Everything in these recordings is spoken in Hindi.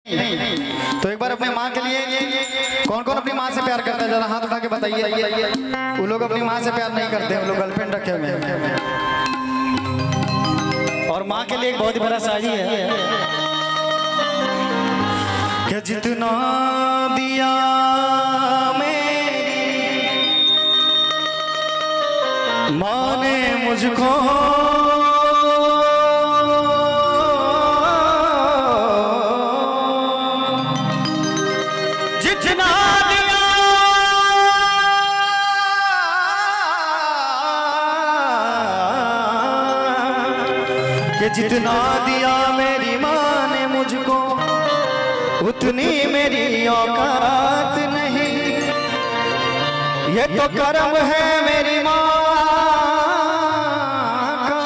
तो एक बार अपनी माँ के लिए कौन कौन अपनी माँ से प्यार करता है, जरा हाथ उठा के बताइए। वो लोग अपनी माँ से प्यार नहीं करते, वो लोग गर्लफ्रेंड रखे हुए हैं। और माँ के लिए एक बहुत ही बड़ा शायरी है कि जितना दिया मेरी माँ ने मुझको, जितना दिया कि जितना दिया मेरी माँ ने मुझको, उतनी मेरी औकात नहीं। ये तो कर्म है मेरी माँ का,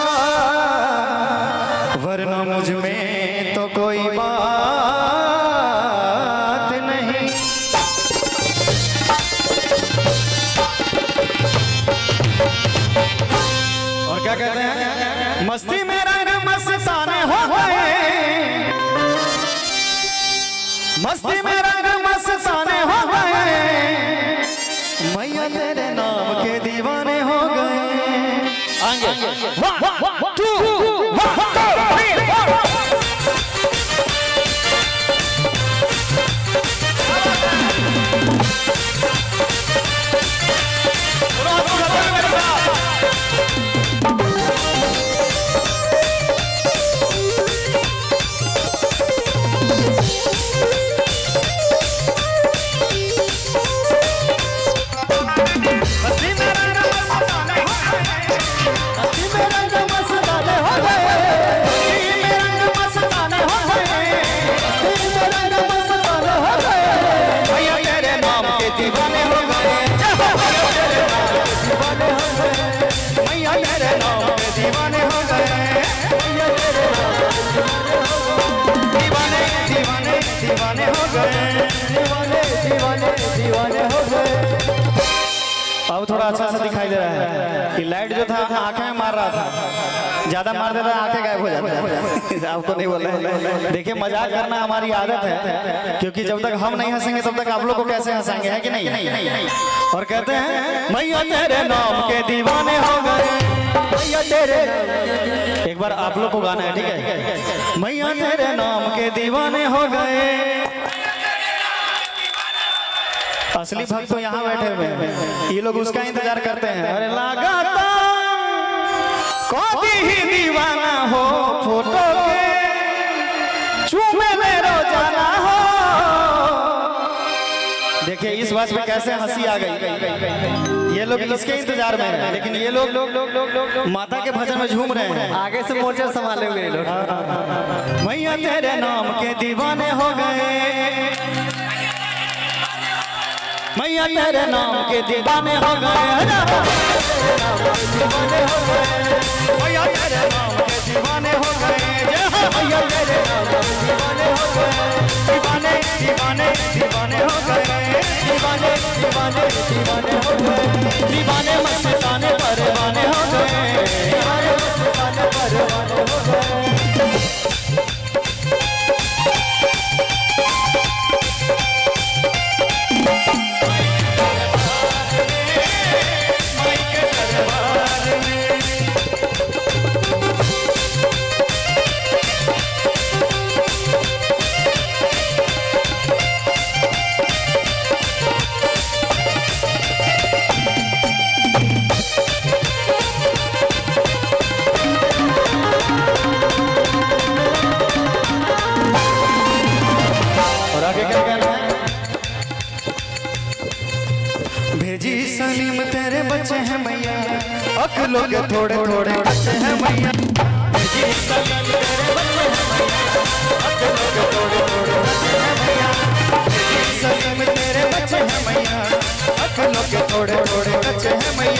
वरना मुझ में तो कोई बात नहीं। और क्या कहते हैं, मस्ती में रंग मस्ताने हो गए, मस्ती में रंग मस्ताने हो गए, मैया तेरे नाम के दीवाने हो गए। आगे 1 2 3 दीवाने हो गए, दीवाने हो गए। अब थोड़ा अच्छा सा दिखाई दे रहा है कि लाइट जो था आंखें में मार रहा था, ज्यादा मार देता आंखें गायब हो जाती। आपको नहीं बोल रहे, देखिए मजाक करना हमारी आदत है, क्योंकि जब तक हम नहीं हंसेंगे तब तक आप लोग को कैसे हंसाएंगे, है कि नहीं। और कहते हैं मैया तेरे नाम के दीवाने हो गए, मैया तेरे, एक बार आप लोग को गाना है, ठीक है। मैया तेरे नाम के दीवाने हो गए। असली भक्त तो यहाँ बैठे हुए हैं, ये लोग उसका इंतजार करते हैं। अरे लगाता कोई ही दीवाना हो, फोटो के चूमे में रोजाना हो। देखिए इस बात पे कैसे हंसी आ गई। ये लोग इसके इंतजार में हैं, लेकिन ये लोग माता के भजन में झूम रहे हैं। आगे से मोर्चा संभाले हुए लोग। मैया तेरे नाम के दीवाने हो गए, मैया तेरे नाम के दीवाने हो गए, मैया तेरे नाम के दीवाने हो गए, मैया तेरे नाम के दीवाने हो गए, दीवाने दीवाने दीवाने हो गए, दीवाने दीवाने दीवाने हो गए, दीवाने मस्ताने परवाने हो गए, दीवाने मस्ताने परवाने हो गए। भेजी सलीम तेरे बच्चे हैं मैया, अकलों के थोड़े थोड़े बच्चे हैं मैया। भेजी सलीम तेरे बच्चे हैं मैया, अकलों के थोड़े थोड़े बच्चे हैं मैया। भेजी सलीम तेरे बच्चे हैं मैया, अकलों के थोड़े थोड़े बच्चे हैं मैया।